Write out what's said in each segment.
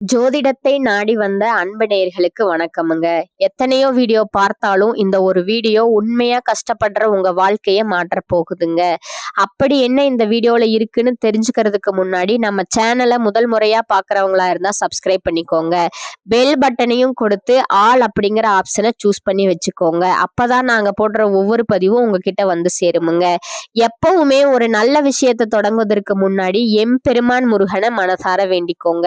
ஜோதிடத்தை நாடி வந்த அன்பு நேயர்களுக்கு வணக்கமுங்க. எத்தனையோ வீடியோ பார்த்தாலும் இந்த ஒரு வீடியோ உண்மையா கஷ்டப்படுற உங்க வாழ்க்கைய மாற்றப் போகுதுங்க. அப்படி என்ன இந்த வீடியோல இருக்குன்னு தெரிஞ்சுக்கிறதுக்கு முன்னாடி நம்ம சேனல முதல் முறையா பார்க்குறவங்களா இருந்தா சப்ஸ்கிரைப் பண்ணிக்கோங்க. பெல் பட்டனையும் கொடுத்து ஆல் அப்படிங்கிற ஆப்ஷனை சூஸ் பண்ணி வச்சுக்கோங்க. அப்பதான் நாங்க போடுற ஒவ்வொரு பதிவும் உங்ககிட்ட வந்து சேருமுங்க. எப்பவுமே ஒரு நல்ல விஷயத்தை தொடங்குவதற்கு முன்னாடி எம்பெருமான் முருகனை மனசார வேண்டிக்கோங்க.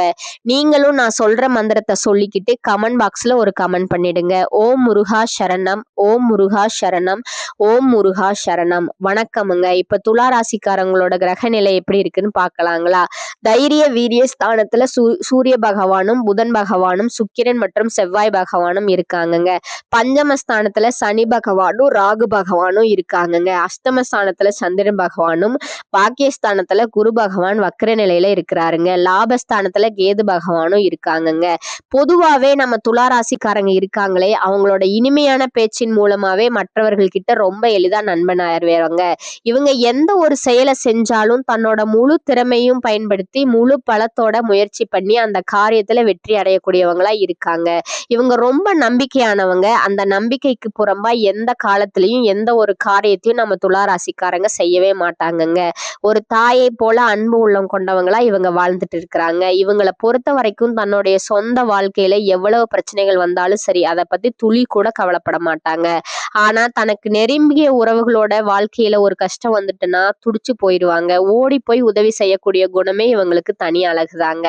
நீங்களும் நான் சொல்ற மந்திரத்தை சொல்லிக்கிட்டு கமெண்ட் பாக்ஸ்ல ஒரு கமெண்ட் பண்ணிடுங்க. ஓம் முருகா சரணம், ஓம் முருகா சரணம், ஓம் முருகா சரணம். வணக்கமுங்க. இப்ப துலா ராசிக்காரங்களோட கிரக நிலை எப்படி இருக்குன்னு பார்க்கலாங்களா? தைரிய வீரிய ஸ்தானத்துல சூரிய பகவானும் புதன் பகவானும் சுக்கிரன் மற்றும் செவ்வாய் பகவானும் இருக்காங்கங்க. பஞ்சமஸ்தானத்துல சனி பகவானும் ராகு பகவானும் இருக்காங்கங்க. அஷ்டமஸ்தானத்துல சந்திரன் பகவானும், பாக்கியஸ்தானத்துல குரு பகவான் வக்ர நிலையில இருக்கிறாருங்க. லாபஸ்தானத்துல கேது பகவானும் இருக்காங்கங்க. பொதுவாவே நம்ம துலா ராசிக்காரங்க இருக்காங்களே, அவங்களோட இனிமையான பேச்சின் மூலமாவே மற்றவர்கள் கிட்ட ரொம்ப எளிதா நண்பனாயிருவாங்க. இவங்க எந்த ஒரு செயலை செஞ்சாலும் தன்னோட முழு திறமையும் பயன்படுத்தி முழு பலத்தோட முயற்சி பண்ணி அந்த காரியத்துல வெற்றி அடையக்கூடியவங்களா இருக்காங்க. இவங்க ரொம்ப நம்பிக்கையானவங்க. அந்த நம்பிக்கைக்கு புறம்பா எந்த காலத்திலையும் எந்த ஒரு காரியத்தையும் நம்ம துலா ராசிக்காரங்க செய்யவே மாட்டாங்கங்க. ஒரு தாயை போல அன்பு உள்ளம் கொண்டவங்களா இவங்க வாழ்ந்துட்டு இருக்கிறாங்க. இவங்களை பொறுத்த வரைக்கும் தன்னுடைய சொந்த வாழ்க்கையில எவ்வளவு பிரச்சனைகள் வந்தாலும் சரி, அதை பத்தி துளி கூட கவலைப்பட மாட்டாங்க. ஆனா தனக்கு நெருங்கிய உறவுகளோட வாழ்க்கையில ஒரு கஷ்டம் வந்துட்டுன்னா துடிச்சு போயிடுவாங்க. ஓடி போய் உதவி செய்யக்கூடிய குணமே இவங்களுக்கு தனி அழகுதாங்க.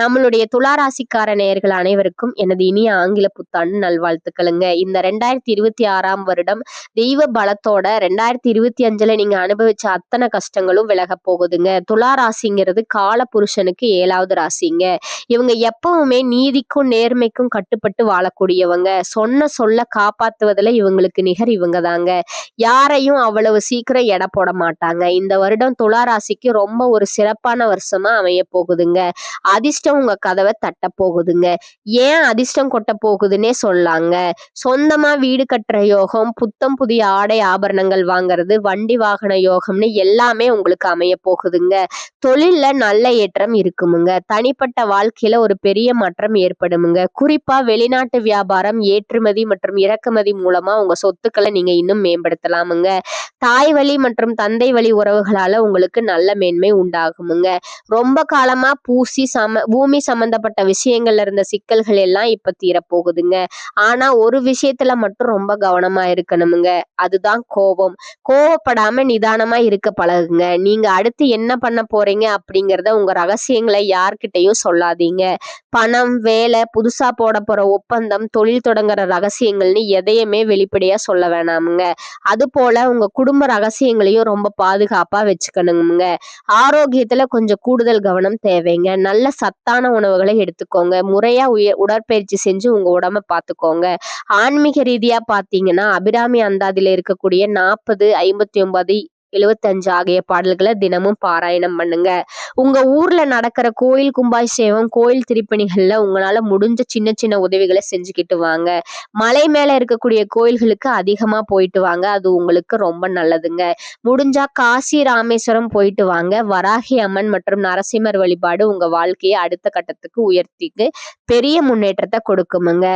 நம்மளுடைய துளாராசிக்கார நேயர்கள் அனைவருக்கும் எனது இனிய ஆங்கில புத்தாண்டு நல்வாழ்த்துக்களுங்க. இந்த 2026ஆம் வருடம் தெய்வ பலத்தோட 2025ல நீங்க அனுபவிச்ச அத்தனை கஷ்டங்களும் விலக போகுதுங்க. துளாராசிங்கிறது கால புருஷனுக்கு 7வது ராசிங்க. இவங்க எப்பவுமே நீதிக்கும் நேர்மைக்கும் கட்டுப்பட்டு வாழக்கூடியவங்க. சொன்ன சொல்ல காப்பாத்துவதுல இவங்களுக்கு நிகர் இவங்க தாங்க. யாரையும் அவ்வளவு சீக்கிரம் எடை போட மாட்டாங்க. இந்த வருடம் துலா ராசிக்கு ரொம்ப ஒரு சிறப்பான வருஷமா அமைய போகுதுங்க. அதிர்ஷ்டம் உங்க கதவை தட்ட போகுதுங்க. ஏன் அதிர்ஷ்டம் கொட்ட போகுதுன்னே சொல்லாங்க. சொந்தமா வீடு கட்டுற யோகம், புத்தம் புதிய ஆடை ஆபரணங்கள் வாங்குறது, வண்டி வாகன யோகம்னு எல்லாமே உங்களுக்கு அமைய போகுதுங்க. தொழில்ல நல்ல ஏற்றம் இருக்குமுங்க. தனிப்பட்ட வாழ்க்கையில ஒரு பெரிய மாற்றம் ஏற்படுமுங்க. குறிப்பா வெளிநாட்டு வியாபாரம், ஏற்றுமதி மற்றும் இறக்குமதி மூலமா உங்க சொத்துக்களை நீங்க இன்னும் மேம்படுத்தலாமுங்க. தாய் வழி மற்றும் தந்தை வழி உறவுகளால உங்களுக்கு நல்ல மேன்மை உண்டாகுமுங்க. ரொம்ப காலமா பூமி சம்பந்தப்பட்ட விஷயங்கள்ல இருந்த சிக்கல்கள் எல்லாம் இப்ப தீரப்போகுதுங்க. ஆனா ஒரு விஷயத்துல மட்டும் ரொம்ப கவனமா இருக்கணுமுங்க. அதுதான் கோபம். கோவப்படாம நிதானமா இருக்க பழகுங்க. நீங்க அடுத்து என்ன பண்ண போறீங்க அப்படிங்கறத உங்க ரகசியங்களை யார்கிட்டையும் சொல்லாதீங்க. பணம், வேலை, புதுசா போட போற ஒப்பந்தம், தொழில் தொடங்குற ரகசியங்கள்னு எதையுமே வெளிப்படையா சொல்ல வேணாமுங்க. அது போல உங்க குடும்ப ரகசியங்களையும் ரொம்ப பாதுகாப்பா வச்சுக்கணுங்க. ஆரோக்கியத்துல கொஞ்சம் கூடுதல் கவனம் தேவைங்க. நல்ல சத்தான உணவுகளை எடுத்துக்கோங்க. முறையா உடற்பயிற்சி செஞ்சு உங்க உடம்ப பார்த்துக்கோங்க. ஆன்மீக ரீதியா பாத்தீங்கன்னா அபிராமி அந்தாதியில இருக்கக்கூடிய 40, 59, 75 ஆகிய பாடல்களை தினமும் பாராயணம் பண்ணுங்க. உங்க ஊர்ல நடக்கிற கோயில் கும்பாபிஷேகம், கோயில் திருப்பணிகள்ல உங்களால முடிஞ்ச சின்ன சின்ன உதவிகளை செஞ்சுக்கிட்டு வாங்க. மலை மேல இருக்கக்கூடிய கோயில்களுக்கு அதிகமா போயிட்டு வாங்க. அது உங்களுக்கு ரொம்ப நல்லதுங்க. முடிஞ்சா காசி, ராமேஸ்வரம் போயிட்டு வாங்க. வராகி அம்மன் மற்றும் நரசிம்மர் வழிபாடு உங்க வாழ்க்கையை அடுத்த கட்டத்துக்கு உயர்த்திக்கு பெரிய முன்னேற்றத்தை கொடுக்குமுங்க.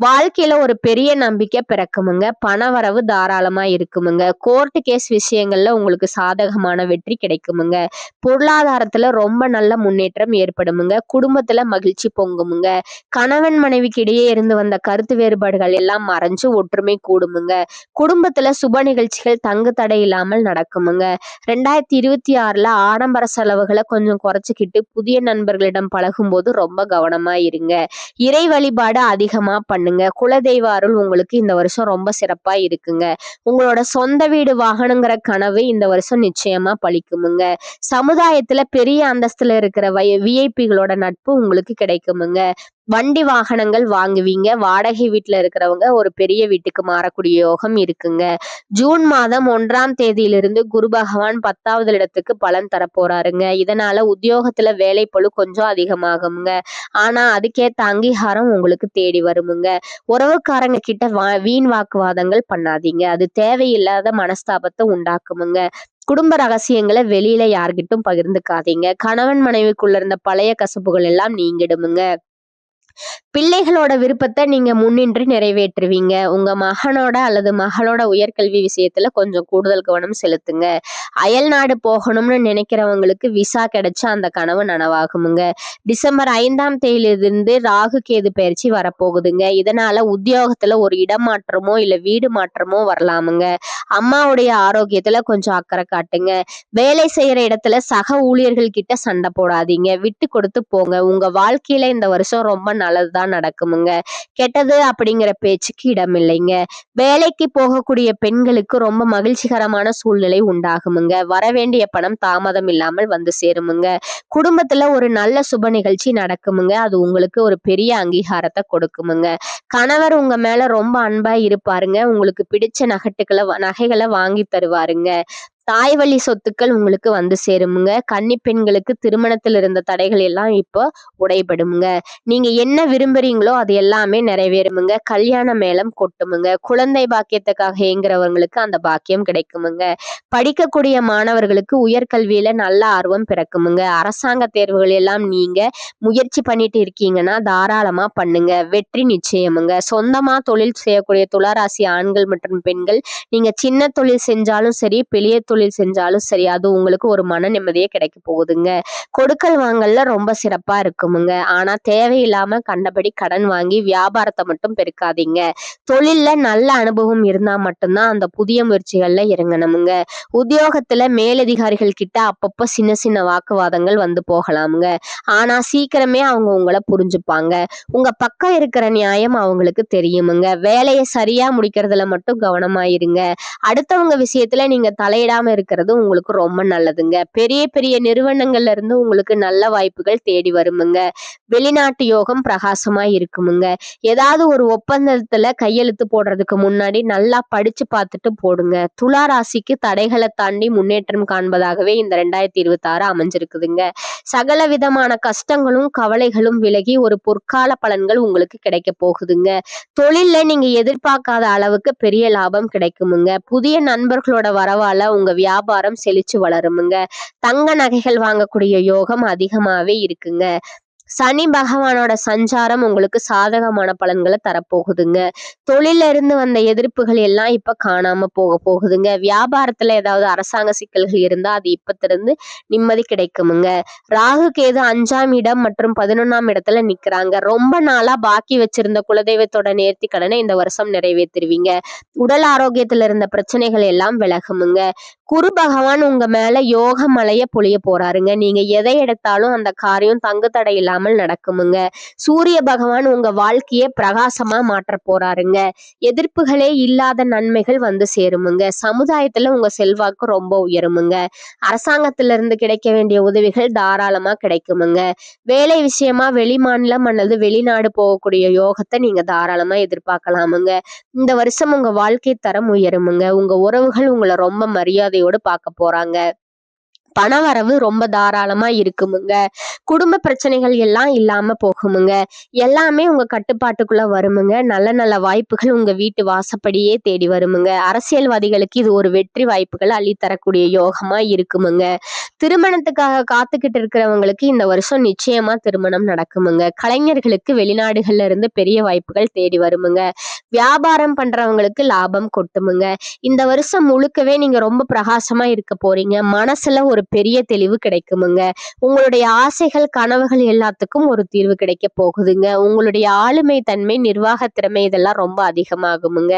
வாழ்க்கையில ஒரு பெரிய நம்பிக்கை பிறக்குமுங்க. பணவரவு தாராளமா இருக்குமுங்க. கோர்ட்டு கேஸ் விஷயங்கள்ல உங்களுக்கு சாதகமான வெற்றி கிடைக்குமுங்க. பொருளாதாரத்துல ரொம்ப நல்ல முன்னேற்றம் ஏற்படுமுங்க. குடும்பத்துல மகிழ்ச்சி பொங்குமுங்க. கணவன் மனைவிக்கு இடையே இருந்து வந்த கருத்து வேறுபாடுகள் எல்லாம் மறைஞ்சு ஒற்றுமை கூடுமுங்க. குடும்பத்துல சுப நிகழ்ச்சிகள் தங்கு தடை இல்லாமல் நடக்குமுங்க. 2026ல ஆடம்பர செலவுகளை கொஞ்சம் குறைச்சிக்கிட்டு புதிய நண்பர்களிடம் பழகும் போது ரொம்ப கவனமா இருங்க. இறை வழிபாடு அதிகமா பண்ணுங்க. குலதெய்வ அருள் உங்களுக்கு இந்த வருஷம் ரொம்ப சிறப்பா இருக்குங்க. உங்களோட சொந்த வீடு வாங்கணுங்கிற கனவு இந்த வருஷம் நிச்சயமா பலிக்குமுங்க. சமுதாயத்துல பெரிய அந்தஸ்துல இருக்கிற விஐபிகளோட நட்பு உங்களுக்கு கிடைக்குமுங்க. வண்டி வாகனங்கள் வாங்குவீங்க. வாடகை வீட்டுல இருக்கிறவங்க ஒரு பெரிய வீட்டுக்கு மாறக்கூடிய யோகம் இருக்குங்க. ஜூன் மாதம் 1ஆம் தேதியிலிருந்து குரு பகவான் 10வது இடத்துக்கு பலன் தரப்போறாருங்க. இதனால உத்தியோகத்துல வேலை பளு கொஞ்சம் அதிகமாகுங்க. ஆனா அதுக்கேத்த அங்கீகாரம் உங்களுக்கு தேடி வருமுங்க. உறவுக்காரங்க கிட்ட வீண் வாக்குவாதங்கள் பண்ணாதீங்க. அது தேவையில்லாத மனஸ்தாபத்தை உண்டாக்குமுங்க. குடும்ப ரகசியங்களை வெளியில யார்கிட்டும் பகிர்ந்துக்காதீங்க. கணவன் மனைவிக்குள்ள இருந்த பழைய கசப்புகள் எல்லாம் நீங்கிடுமுங்க. பிள்ளைகளோட விருப்பத்தை நீங்க முன்னின்று நிறைவேற்றுவீங்க. உங்க மகனோட அல்லது மகளோட உயர்கல்வி விஷயத்துல கொஞ்சம் கூடுதல் கவனம் செலுத்துங்க. அயல் நாடு போகணும்னு நினைக்கிறவங்களுக்கு விசா கிடைச்சா அந்த கனவு நனவாகுமுங்க. டிசம்பர் 5ஆம் தேதியிலிருந்து ராகு கேது பயிற்சி வரப்போகுதுங்க. இதனால உத்தியோகத்துல ஒரு இடமாற்றமோ இல்ல வீடு மாற்றமோ வரலாமுங்க. அம்மாவுடைய ஆரோக்கியத்துல கொஞ்சம் அக்கறை காட்டுங்க. வேலை செய்யற இடத்துல சக ஊழியர்கள் கிட்ட சண்டை போடாதீங்க. விட்டு கொடுத்து போங்க. உங்க வாழ்க்கையில இந்த வருஷம் ரொம்ப நல்லதுதான் நடக்குமுங்க. கெட்டது அப்படிங்கிற பேச்சுக்கு இடம் இல்லைங்க. வேலைக்கு போகக்கூடிய பெண்களுக்கு ரொம்ப மகிழ்ச்சிகரமான சூழ்நிலை உண்டாகுமுங்க. வரவேண்டிய பணம் தாமதம் இல்லாமல் வந்து சேருமுங்க. குடும்பத்துல ஒரு நல்ல சுப நிகழ்ச்சி நடக்குமுங்க. அது உங்களுக்கு ஒரு பெரிய அங்கீகாரத்தை கொடுக்குமுங்க. கணவர் உங்க மேல ரொம்ப அன்பா இருப்பாருங்க. உங்களுக்கு பிடிச்ச நகைகளை வாங்கி தருவாருங்க. தாய் வழி சொத்துக்கள் உங்களுக்கு வந்து சேருமுங்க. கன்னி பெண்களுக்கு திருமணத்தில் இருந்த தடைகள் எல்லாம் இப்போ உடைபடுமுங்க. நீங்க என்ன விரும்புறீங்களோ அது எல்லாமே நிறைவேறுமுங்க. கல்யாண மேளம் கொட்டுமுங்க. குழந்தை பாக்கியத்துக்காக ஏங்குறவங்களுக்கு அந்த பாக்கியம் கிடைக்குமுங்க. படிக்கக்கூடிய மாணவர்களுக்கு உயர்கல்வியில நல்ல ஆர்வம் பிறக்குமுங்க. அரசாங்க தேர்வுகள் எல்லாம் நீங்க முயற்சி பண்ணிட்டு இருக்கீங்கன்னா தாராளமா பண்ணுங்க. வெற்றி நிச்சயமுங்க. சொந்தமா தொழில் செய்யக்கூடிய துளாராசி ஆண்கள் மற்றும் பெண்கள் நீங்க சின்ன தொழில் செஞ்சாலும் சரி, பெரிய தொழில் செஞ்சாலும் சரி, அது உங்களுக்கு ஒரு மன நிம்மதியே கிடைக்க போகுதுங்க. கொடுக்கல் வாங்கல்ல ரொம்ப சிறப்பா இருக்குமுங்க. ஆனா தேவையில்லாம கண்டபடி கடன் வாங்கி வியாபாரத்தை மட்டும் பெருக்காதீங்க. தொழில்ல நல்ல அனுபவம் இருந்தா மட்டும்தான் அந்த புதிய முயற்சிகள்ல இறங்கணுமுங்க. உத்தியோகத்துல மேலதிகாரிகள் கிட்ட அப்பப்போ சின்ன சின்ன வாக்குவாதங்கள் வந்து போகலாமுங்க. ஆனா சீக்கிரமே அவங்க உங்களை புரிஞ்சுப்பாங்க. உங்க பக்கம் இருக்கிற நியாயம் அவங்களுக்கு தெரியுமுங்க. வேலையை சரியா முடிக்கிறதுல மட்டும் கவனமா இருங்க. அடுத்தவங்க விஷயத்துல நீங்க தலையிடாம இருக்கிறது உங்களுக்கு ரொம்ப நல்லதுங்க. பெரிய பெரிய நிறுவனங்கள்ல இருந்து உங்களுக்கு நல்ல வாய்ப்புகள் தேடி வருமுங்க. வெளிநாட்டு யோகம் பிரகாசமா இருக்குமுங்க. ஏதாவது ஒரு ஒப்பந்தத்துல கையெழுத்து போடுறதுக்கு முன்னாடி நல்லா படிச்சு பார்த்துட்டு போடுங்க. துலா ராசிக்கு தடைகளை தாண்டி முன்னேற்றம் காண்பதாகவே இந்த 2026 அமைஞ்சிருக்குதுங்க. சகல விதமான கஷ்டங்களும் கவலைகளும் விலகி ஒரு பொற்கால பலன்கள் உங்களுக்கு கிடைக்க போகுதுங்க. தொழில்ல நீங்க எதிர்பார்க்காத அளவுக்கு பெரிய லாபம் கிடைக்குமுங்க. புதிய நண்பர்களோட வரவால உங்க வியாபாரம் செழிச்சு வளருமுங்க. தங்க நகைகள் வாங்கக்கூடிய யோகம் அதிகமாவே இருக்குங்க. சனி பகவானோட சஞ்சாரம் உங்களுக்கு சாதகமான பலன்களை தரப்போகுதுங்க. தொழில இருந்து வந்த எதிர்ப்புகள் எல்லாம் இப்ப காணாம போகுதுங்க. வியாபாரத்துல ஏதாவது அரசாங்க சிக்கல்கள் இருந்தா அது இப்பத்திலிருந்து நிம்மதி கிடைக்குமுங்க. ராகு கேது 5ஆம் இடம் மற்றும் 11ஆம் இடத்துல நிக்கிறாங்க. ரொம்ப நாளா பாக்கி வச்சிருந்த குலதெய்வத்தோட நேர்த்தி கடனை இந்த வருஷம் நிறைவேற்றுவீங்க. உடல் ஆரோக்கியத்துல இருந்த பிரச்சனைகள் எல்லாம் விலகுமுங்க. குரு பகவான் உங்க மேல யோக மலைய பொழிய போறாருங்க. நீங்க எதை எடுத்தாலும் அந்த காரியம் தங்கு தடை இல்லாமல் நடக்குமுங்க. சூரிய பகவான் உங்க வாழ்க்கைய பிரகாசமா மாற்ற போறாருங்க. எதிர்ப்புகளே இல்லாத நன்மைகள் வந்து சேருமுங்க. சமுதாயத்துல உங்க செல்வாக்கு ரொம்ப உயருமுங்க. அரசாங்கத்தில இருந்து கிடைக்க வேண்டிய உதவிகள் தாராளமா கிடைக்குமுங்க. வேலை விஷயமா வெளிமாநிலம் அல்லது வெளிநாடு போகக்கூடிய யோகத்தை நீங்க தாராளமா எதிர்பார்க்கலாமுங்க. இந்த வருஷம் உங்க வாழ்க்கை தரம் உயருமுங்க. உங்க உறவுகள் உங்களை ரொம்ப மரியாதையோடு பார்க்க போறாங்க. பணவரவு ரொம்ப தாராளமா இருக்குமுங்க. குடும்ப பிரச்சனைகள் எல்லாம் இல்லாம போகுமுங்க. எல்லாமே உங்க கட்டுப்பாட்டுக்குள்ள வருமுங்க. நல்ல நல்ல வாய்ப்புகள் உங்க வீட்டு வாசப்படியே தேடி வருமுங்க. அரசியல்வாதிகளுக்கு இது ஒரு வெற்றி வாய்ப்புகள் அள்ளித்தரக்கூடிய யோகமா இருக்குமுங்க. திருமணத்துக்காக காத்துக்கிட்டு இருக்கிறவங்களுக்கு இந்த வருஷம் நிச்சயமா திருமணம் நடக்குமுங்க. கலைஞர்களுக்கு வெளிநாடுகள்ல இருந்து பெரிய வாய்ப்புகள் தேடி வருமுங்க. வியாபாரம் பண்றவங்களுக்கு லாபம் கொட்டுமுங்க. இந்த வருஷம் முழுக்கவே நீங்க ரொம்ப பிரகாசமா இருக்க போறீங்க. மனசுல ஒரு பெரிய தெளிவு கிடைக்குமுங்க. உங்களுடைய ஆசைகள் கனவுகள் எல்லாத்துக்கும் ஒரு தீர்வு கிடைக்க போகுதுங்க. உங்களுடைய ஆளுமை தன்மை நிர்வாக திறமை இதெல்லாம் ரொம்ப அதிகமாகுமுங்க.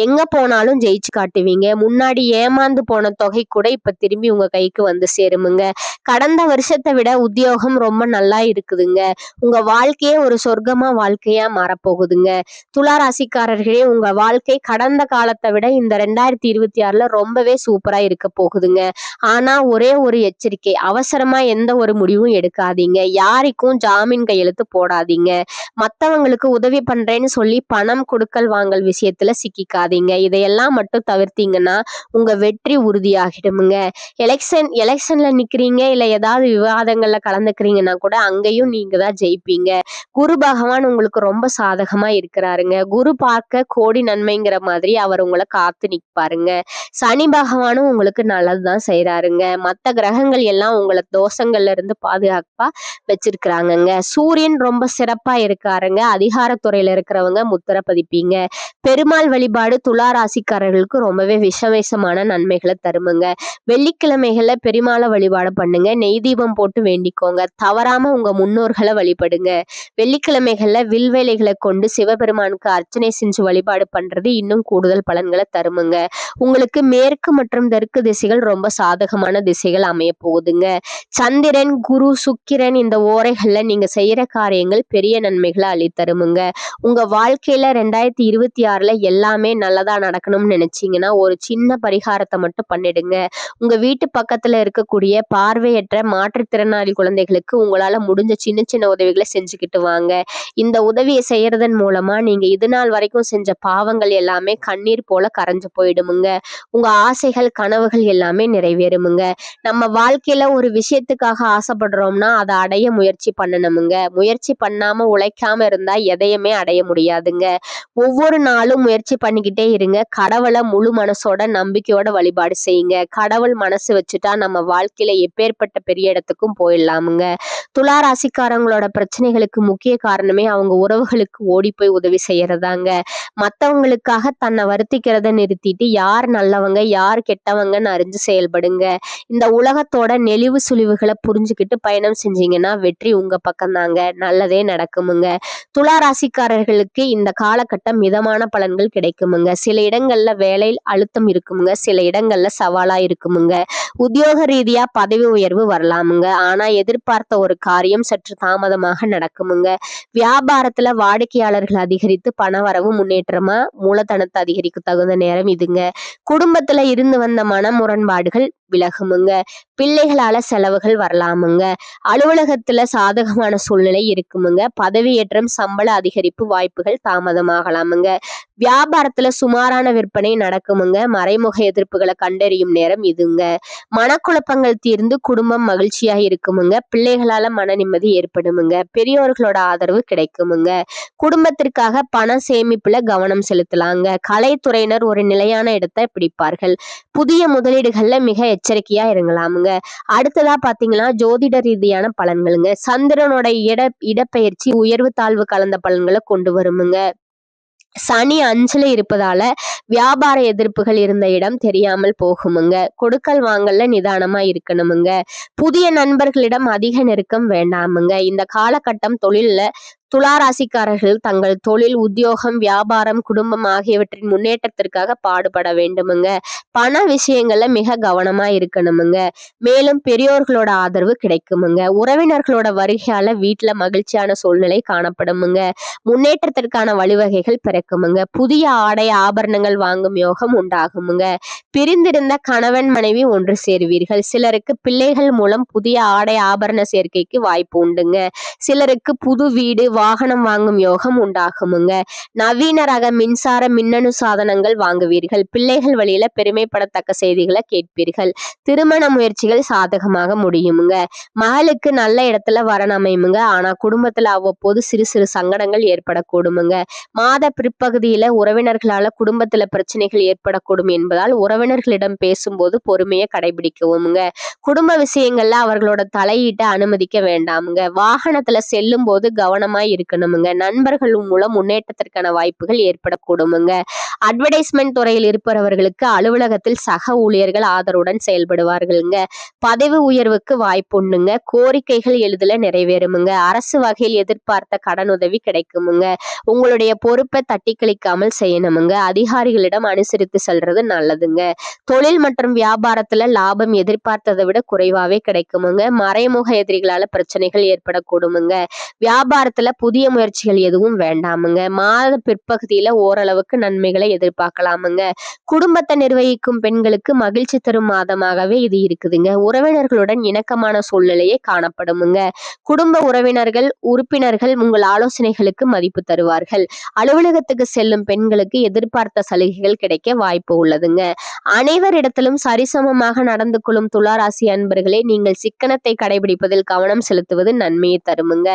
எங்க போனாலும் ஜெயிச்சு காட்டுவீங்க. முன்னாடி ஏமாந்து போன தொகை கூட இப்ப திரும்பி உங்க கைக்கு வந்து சேருமுங்க. கடந்த வருஷத்தை விட உத்தியோகம் ரொம்ப நல்லா இருக்குதுங்க. உங்க வாழ்க்கையே ஒரு சொர்க்கமா வாழ்க்கையா மாறப்போகுதுங்க. துலா ராசிக்காரர்களே, உங்க வாழ்க்கை கடந்த காலத்தை விட இந்த 2026ல ரொம்பவே சூப்பரா இருக்க போகுதுங்க. ஆனா ஒரே ஒரு எச்சரிக்கை, அவசரமா எந்த ஒரு முடிவும் எடுக்காதீங்க. யாருக்கும் ஜாமீன் கையெழுத்து போடாதீங்க. மத்தவங்களுக்கு உதவி பண்றேன்னு சொல்லி பணம் கொடுக்கல் வாங்கல் விஷயத்துல சிக்கிக்காதீங்க. இதையெல்லாம் மட்டும் தவிர்த்தீங்கன்னா உங்க வெற்றி உறுதியாகிடுமுங்க. எலெக்ஷன்ல நிக்கிறீங்க, இல்ல ஏதாவது விவாதங்கள்ல கலந்துக்கிறீங்கன்னா கூட அங்கேயும் நீங்க தான் ஜெயிப்பீங்க. குரு பகவான் உங்களுக்கு ரொம்ப சாதகமா இருக்கிறாருங்க. குரு பார்க்க கோடி நன்மைங்கிற மாதிரி அவர் உங்களை காத்து நிற்பாருங்க. சனி பகவானும் உங்களுக்கு நல்லதுதான் செய்யறாருங்க. மத்த கிரகங்கள் எல்லாம் உங்களை தோஷங்கள்ல இருந்து பாதுகாப்பா வச்சிருக்கிறாங்கங்க. சூரியன் ரொம்ப சிறப்பா இருக்காருங்க. அதிகாரத்துறையில இருக்கிறவங்க முத்திர பதிப்பீங்க. பெருமாள் வழிபாடு துலா ராசிக்காரர்களுக்கு ரொம்பவே விசேஷமான நன்மைகளை தருமுங்க. வெள்ளிக்கிழமைகள்ல பெருமாளை வழிபாடு பண்ணுங்க. நெய் தீபம் போட்டு வேண்டிக்கோங்க. தவறாம உங்க முன்னோர்களை வழிபடுங்க. வெள்ளிக்கிழமைகள்ல வில்வேலைகளை கொண்டு சிவபெருமானுக்கு அர்ச்சனை செஞ்சு வழிபாடு பண்றது இன்னும் கூடுதல் பலன்களை தருமுங்க. உங்களுக்கு மேற்கு மற்றும் தெற்கு திசைகள் ரொம்ப சாதகமான திசைகள் அமைய போகுதுங்க. சந்திரன், குரு, சுக்கிரன் இந்த ஓரைகள்ல நீங்க செய்யற காரியங்கள் பெரிய நன்மைகளை அளித்தருமுங்க. உங்க வாழ்க்கையில 2026ல எல்லாமே நல்லதா நடக்கணும்னு நினைச்சீங்கன்னா ஒரு சின்ன பரிகாரத்தை மட்டும் பண்ணிடுங்க. உங்க வீட்டு பக்கத்துல இருக்கக்கூடிய பார்வையற்ற மாற்றுத்திறனாளி குழந்தைகளுக்கு உங்களால முடிஞ்ச சின்ன சின்ன உதவிகளை செஞ்சுக்கிட்டு வாங்க. இந்த உதவியை செய்யறதன் மூலமா நீங்க இது நாள் வரைக்கும் செஞ்ச பாவங்கள் எல்லாமே கண்ணீர் போல கரைஞ்சு போயிடுமுங்க. உங்க ஆசைகள், கனவுகள் எல்லாமே நிறைவேறுமுங்க. நம்ம வாழ்க்கையில ஒரு விஷயத்துக்காக ஆசைப்படுறோம்னா அதை அடைய முயற்சி பண்ணணுமுங்க. முயற்சி பண்ணாம உழைக்காம இருந்தா எதையுமே அடைய முடியாதுங்க. ஒவ்வொரு நாளும் முயற்சி பண்ணிக்கிட்டே இருங்க. கடவுளை முழு மனசோட நம்பிக்கையோட வழிபாடு செய்யுங்க. கடவுள் மனசு வச்சுட்டா நம்ம வாழ்க்கையில எப்பேற்பட்ட பெரிய இடத்துக்கும் போயிடலாமுங்க. துலா ராசிக்காரங்களோட பிரச்சனைகளுக்கு முக்கிய காரணமே அவங்க உறவுகளுக்கு ஓடி போய் உதவி செய்யறதாங்க. மத்தவங்களுக்காக தன்னை வருத்திக்கிறத நிறுத்திட்டு யார் நல்லவங்க யார் கெட்டவங்கன்னு அறிஞ்சு செயல்படுங்க. இந்த உலகத்தோட நெளிவு சுழிவுகளை புரிஞ்சுக்கிட்டு பயணம் செஞ்சீங்கன்னா வெற்றி உங்க பக்கம் தாங்க. நல்லதே நடக்குமுங்க. துலா ராசிக்காரர்களுக்கு இந்த காலகட்டம் மிதமான பலன்கள் கிடைக்குமுங்க. சில இடங்கள்ல வேலை அழுத்தம் இருக்குமுங்க. சில இடங்கள்ல சவாலா இருக்குமுங்க. உத்தியோக ரீதியா பதவி உயர்வு வரலாமுங்க. ஆனா எதிர்பார்த்த ஒரு காரியம் சற்று தாமதமாக நடக்குமுங்க. வியாபாரத்துல வாடிக்கையாளர்கள் அதிகரித்து பணவரவு முன்னேற்றமா மூலதனத்தை அதிகரிக்க தகுந்த நேரம் இதுங்க. குடும்பத்துல இருந்து வந்த மன முரண்பாடுகள் விலகுமுங்க. பிள்ளைகளால செலவுகள் வரலாமுங்க. அலுவலகத்துல சாதகமான சூழ்நிலை இருக்குமுங்க. பதவியேற்றம், சம்பள அதிகரிப்பு வாய்ப்புகள் தாமதமாகலாமுங்க. வியாபாரத்துல சுமாரான விற்பனை நடக்குமுங்க. மறைமுக எதிர்ப்புகளை கண்டறியும் நேரம் இதுங்க. மனக்குழப்பங்கள் தீர்ந்து குடும்பம் மகிழ்ச்சியா இருக்குமுங்க. பிள்ளைகளால மன நிம்மதி ஏற்படுமுங்க. பெரியோர்களோட ஆதரவு கிடைக்குமுங்க. குடும்பத்திற்காக பண சேமிப்புல கவனம் செலுத்தலாங்க. கலைத்துறையினர் ஒரு நிலையான இடத்தை பிடிப்பார்கள். புதிய முதலீடுகள்ல மிக எச்சரிக்கையா இருங்கலாமுங்க. அடுத்ததா பாத்தீங்கன்னா ஜோதிட ரீதியான பலன்களுங்க. சந்திரனோட இடப்பெயர்ச்சி உயர்வு தாழ்வு கலந்த பலன்களை கொண்டு வருமுங்க. சனி 5ல இருப்பதால வியாபார எதிர்ப்புகள் இருந்த இடம் தெரியாமல் போகுமுங்க. கொடுக்கல் வாங்கல்ல நிதானமா இருக்கணுமுங்க. புதிய நண்பர்களிடம் அதிக நெருக்கம் வேண்டாமுங்க. இந்த காலகட்டம் தொழில்ல துலா ராசிக்காரர்கள் தங்கள் தொழில், உத்தியோகம், வியாபாரம், குடும்பம் ஆகியவற்றின் முன்னேற்றத்திற்காக பாடுபட வேண்டுமுங்க. பண விஷயங்கள்ல மிக கவனமா இருக்கணுமுங்க. மேலும் பெரியோர்களோட ஆதரவு கிடைக்குமுங்க. உறவினர்களோட வருகையால வீட்டுல மகிழ்ச்சியான சூழ்நிலை காணப்படுமுங்க. முன்னேற்றத்திற்கான வழிவகைகள் பிறக்குமுங்க. புதிய ஆடை ஆபரணங்கள் வாங்கும் யோகம் உண்டாகுமுங்க. பிரிந்திருந்த கணவன் மனைவி ஒன்று சேருவீர்கள். சிலருக்கு பிள்ளைகள் மூலம் புதிய ஆடை ஆபரண சேர்க்கைக்கு வாய்ப்பு உண்டுங்க. சிலருக்கு புது வீடு, வாகனம் வாங்கும் யோகம் உண்டாகுமுங்க. நவீன ரக மின்சார மின்னணு சாதனங்கள் வாங்குவீர்கள். பிள்ளைகள் வழியில பெருமைப்படத்தக்க செய்திகளை கேட்பீர்கள். திருமண முயற்சிகள் சாதகமாக முடியுமுங்க. மகளுக்கு நல்ல இடத்துல வரன் அமையுமுங்க. ஆனா குடும்பத்துல அவ்வப்போது சிறு சிறு சங்கடங்கள் ஏற்படக்கூடுமுங்க. மாத பிற்பகுதியில உறவினர்களால குடும்பத்துல பிரச்சனைகள் ஏற்படக்கூடும் என்பதால் உறவினர்களிடம் பேசும்போது பொறுமையை கடைபிடிக்கவுமுங்க. குடும்ப விஷயங்கள்ல அவர்களோட தலையீட்டை அனுமதிக்க வேண்டாமுங்க. வாகனத்துல செல்லும் போது கவனமா இருக்கணுமுங்க. நண்பர்கள் மூலம் முன்னேற்றத்திற்கான வாய்ப்புகள் ஏற்படக்கூடுமுங்க. அட்வர்டைஸ்மெண்ட் துறையில் இருப்பவர்களுக்கு அலுவலகத்தில் சக ஊழியர்கள் ஆதரவுடன் செயல்படுவார்களுங்க. பதவி உயர்வுக்கு வாய்ப்பு உண்டுங்க. கோரிக்கைகள் எளிதில் நிறைவேறுமுங்க. அரசு வகையில் எதிர்பார்த்த கடனுதவி கிடைக்குமுங்க. உங்களுடைய பொறுப்பை தட்டி கழிக்காமல் செய்யணுமுங்க. அதிகாரிகளிடம் அனுசரித்து செல்றது நல்லதுங்க. தொழில் மற்றும் வியாபாரத்துல லாபம் எதிர்பார்த்ததை விட குறைவாவே கிடைக்குமுங்க. மறைமுக எதிரிகளால பிரச்சனைகள் ஏற்படக்கூடுமுங்க. வியாபாரத்துல புதிய முயற்சிகள் எதுவும் வேண்டாமுங்க. மாத பிற்பகுதியில ஓரளவுக்கு நன்மைகளை எதிர்பார்க்கலாமுங்க. குடும்பத்தை நிர்வகிக்கும் பெண்களுக்கு மகிழ்ச்சி தரும் மாதமாகவே இது இருக்குதுங்க. உறவினர்களுடன் இணக்கமான சூழ்நிலையே காணப்படுமுங்க. குடும்ப உறுப்பினர்கள் உங்கள் ஆலோசனைகளுக்கு மதிப்பு தருவார்கள். அலுவலகத்துக்கு செல்லும் பெண்களுக்கு எதிர்பார்த்த சலுகைகள் கிடைக்க வாய்ப்பு உள்ளதுங்க. அனைவரிடத்திலும் சரிசமமாக நடந்து கொள்ளும் துளாராசி அன்பர்களே, நீங்கள் சிக்கனத்தை கடைபிடிப்பதில் கவனம் செலுத்துவது நன்மையை தருமுங்க.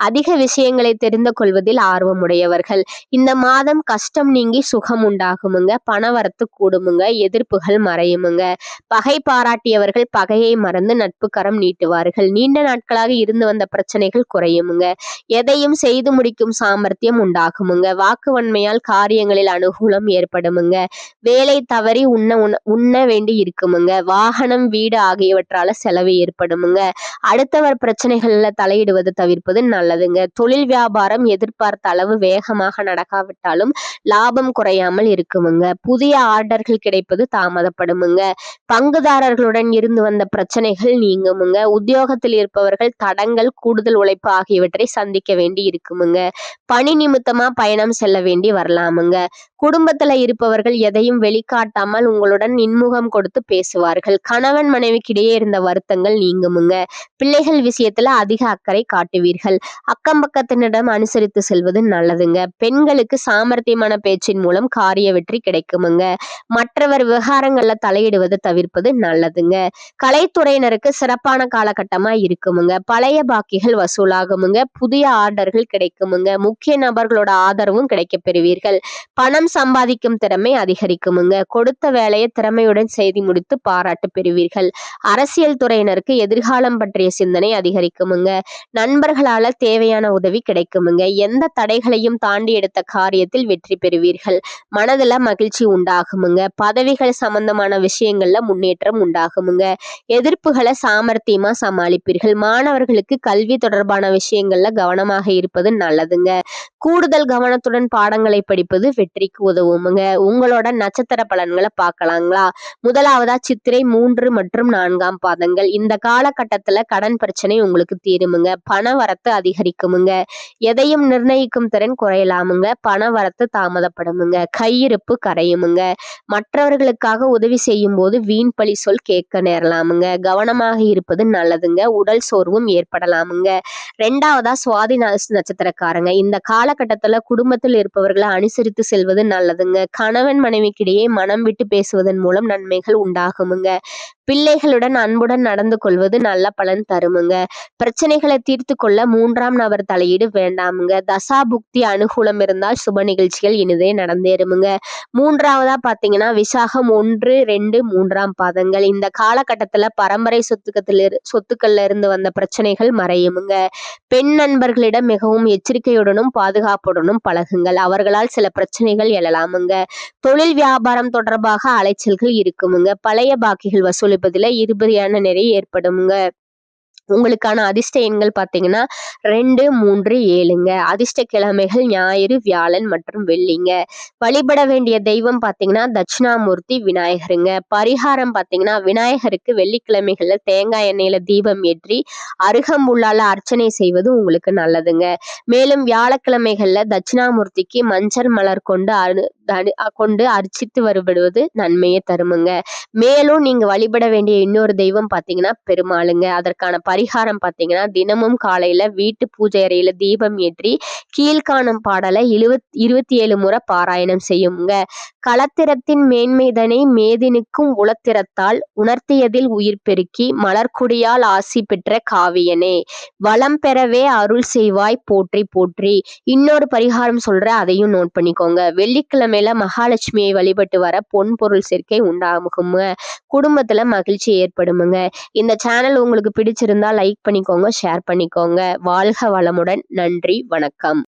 அதிக விஷயங்கள் விஷயங்களை தெரிந்து கொள்வதில் ஆர்வமுடையவர்கள். இந்த மாதம் கஷ்டம் நீங்கி சுகம் உண்டாகுமுங்க. பணவரத்து கூடுமுங்க. எதிர்ப்புகள் மறையுமுங்க. பகை பாராட்டியவர்கள் பகையை மறந்து நட்பு கரம் நீட்டுவார்கள். நீண்ட நாட்களாக இருந்து வந்த பிரச்சனைகள் குறையுமுங்க. எதையும் செய்து முடிக்கும் சாமர்த்தியம் உண்டாகுமுங்க. வாக்குவன்மையால் காரியங்களில் அனுகூலம் ஏற்படுமுங்க. வேலை தவறி உண்ண வேண்டி இருக்குமுங்க. வாகனம் வீடு ஆகியவற்றால செலவு ஏற்படுமுங்க. அடுத்தவர் பிரச்சனைகள்ல தலையிடுவது தவிர்ப்பது நல்லதுங்க. தொழில் வியாபாரம் எதிர்பார்த்த அளவு வேகமாக நடக்காவிட்டாலும் லாபம் குறையாமல் இருக்குமுங்க. புதிய ஆர்டர்கள் கிடைப்பது தாமதப்படுமுங்க. பங்குதாரர்களுடன் இருந்து வந்த பிரச்சனைகள் நீங்குமுங்க. உத்தியோகத்தில் இருப்பவர்கள் தடங்கள் கூடுதல் உழைப்பு ஆகியவற்றை சந்திக்க வேண்டி இருக்குமுங்க. பணி நிமித்தமா பயணம் செல்ல வேண்டி வரலாமுங்க. குடும்பத்துல இருப்பவர்கள் எதையும் வெளிக்காட்டாமல் உங்களுடன் இன்முகம் கொடுத்து பேசுவார்கள். கணவன் மனைவிக்கிடையே இருந்த வருத்தங்கள் நீங்குமுங்க. பிள்ளைகள் விஷயத்துல அதிக அக்கறை காட்டுவீர்கள். அக்கம் பக்கத்தினிடம் அனுசரித்து செல்வது நல்லதுங்க. பெண்களுக்கு சாமர்த்தியமான பேச்சின் மூலம் காரிய வெற்றி கிடைக்குமுங்க. மற்றவர் விவகாரங்கள்ல தலையிடுவது தவிர்ப்பது நல்லதுங்க. கலைத்துறையினருக்கு சிறப்பான காலகட்டமா இருக்குமுங்க. பழைய பாக்கிகள் வசூலாகுமுங்க. புதிய ஆர்டர்கள் கிடைக்குமுங்க. முக்கிய நபர்களோட ஆதரவும் கிடைக்க பெறுவீர்கள். பணம் சம்பாதிக்கும் திறமை அதிகரிக்குமுங்க. கொடுத்த வேலையை திறமையுடன் செய்து முடித்து பாராட்டு பெறுவீர்கள். அரசியல் துறையினருக்கு எதிர்காலம் பற்றிய சிந்தனை அதிகரிக்குமுங்க. நண்பர்களால தேவையான உதவி கிடைக்குமுங்க. எந்த தடைகளையும் தாண்டி எடுத்த காரியத்தில் வெற்றி பெறுவீர்கள். மனதுல மகிழ்ச்சி உண்டாகுமுங்க. பதவிகள் சம்பந்தமான விஷயங்கள்ல முன்னேற்றம் உண்டாகுமுங்க. எதிர்ப்புகளை சாமர்த்தியமா சமாளிப்பீர்கள். மாணவர்களுக்கு கல்வி தொடர்பான விஷயங்கள்ல கவனமாக இருப்பது நல்லதுங்க. கூடுதல் கவனத்துடன் பாடங்களை படிப்பது வெற்றிக்கு உதவுமுங்க. உங்களோட நட்சத்திர பலன்களை பார்க்கலாங்களா? முதலாவதா சித்திரை 3 மற்றும் 4 பாதங்கள். இந்த காலகட்டத்துல கடன் பிரச்சனை உங்களுக்கு தீருமுங்க. பண வரத்து அதிகரிக்குமுங்க. எதையும் நிர்ணயிக்கும் திறன் குறையலாமுங்க. பண வரத்து தாமதப்படுமுங்க. கையிருப்பு கரையுமுங்க. மற்றவர்களுக்காக உதவி செய்யும் போது வீண் பழி சொல் கேட்க நேரலாமுங்க. கவனமாக இருப்பது நல்லதுங்க. உடல் சோர்வும் ஏற்படலாமுங்க. 2வதா சுவாதி நட்சத்திரக்காரங்க. இந்த காலகட்டத்துல குடும்பத்தில் இருப்பவர்களை அனுசரித்து செல்வது நல்லதுங்க. கணவன் மனைவிக்கிடையே மனம் விட்டு பேசுவதன் மூலம் நன்மைகள் உண்டாகுமுங்க. பிள்ளைகளுடன் அன்புடன் நடந்து கொள்வது நல்ல பலன் தருமுங்க. பிரச்சனைகளை தீர்த்து கொள்ள 3ஆம் நபர் தலையீடு வேண்டாமுங்க. தசா புக்தி அனுகூலம் இருந்தால் சுப நிகழ்ச்சிகள் இனிதே நடந்தேறுமுங்க. 3வதா பாத்தீங்கன்னா விசாகம் 1, 2, 3 பாதங்கள். இந்த காலகட்டத்துல பரம்பரை சொத்துக்கள்ல இருந்து வந்த பிரச்சனைகள் மறையுமுங்க. பெண் நண்பர்களிடம் மிகவும் எச்சரிக்கையுடனும் பாதுகாப்புடனும் பழகுங்கள். அவர்களால் சில பிரச்சனைகள் எழலாமுங்க. தொழில் வியாபாரம் தொடர்பாக அலைச்சல்கள் இருக்குமுங்க. பழைய பாக்கிகள் வசூலிப்பதில் இருபடியான நிலை ஏற்படுமுங்க. உங்களுக்கான அதிர்ஷ்ட எண்கள் பார்த்தீங்கன்னா 2, 3, 7ங்க. அதிர்ஷ்ட கிழமைகள் ஞாயிறு, வியாழன் மற்றும் வெள்ளிங்க. வழிபட வேண்டிய தெய்வம் பார்த்தீங்கன்னா தட்சிணாமூர்த்தி விநாயகருங்க. பரிகாரம் பார்த்தீங்கன்னா விநாயகருக்கு வெள்ளிக்கிழமைகள்ல தேங்காய் எண்ணெயில தீபம் ஏற்றி அருகம்புல்லால அர்ச்சனை செய்வது உங்களுக்கு நல்லதுங்க. மேலும் வியாழக்கிழமைகள்ல தட்சிணாமூர்த்திக்கு மஞ்சள் மலர் கொண்டு அர்ச்சித்து வருபடுவது நன்மையை தருமுங்க. மேலும் நீங்க வழிபட வேண்டிய இன்னொரு தெய்வம் பார்த்தீங்கன்னா பெருமாளுங்க. அதற்கான பரிகாரம் பார்த்தீங்கன்னா தினமும் காலையில வீட்டு பூஜை அறையில தீபம் ஏற்றி கீழ்காணும் பாடலை 27 முறை பாராயணம் செய்யுங்க. களத்திரத்தின் மேன்மைதனை மேதினுக்கும் உளத்திரத்தால் உணர்த்தியதில் உயிர் பெருக்கி மலர்குடியால் ஆசி பெற்ற காவியனே, வளம் பெறவே அருள் செய்வாய் போற்றி போற்றி. இன்னொரு பரிகாரம் சொல்றேன், அதையும் நோட் பண்ணிக்கோங்க. வெள்ளிக்கிழமையில மகாலட்சுமியை வழிபட்டு வர பொன் பொருள் சேர்க்கை உண்டாகுங்க. குடும்பத்துல மகிழ்ச்சி ஏற்படுமுங்க. இந்த சேனல் உங்களுக்கு பிடிச்சிருந்தா லைக் பண்ணிக்கோங்க, ஷேர் பண்ணிக்கோங்க. வாழ்க வளமுடன். நன்றி, வணக்கம்.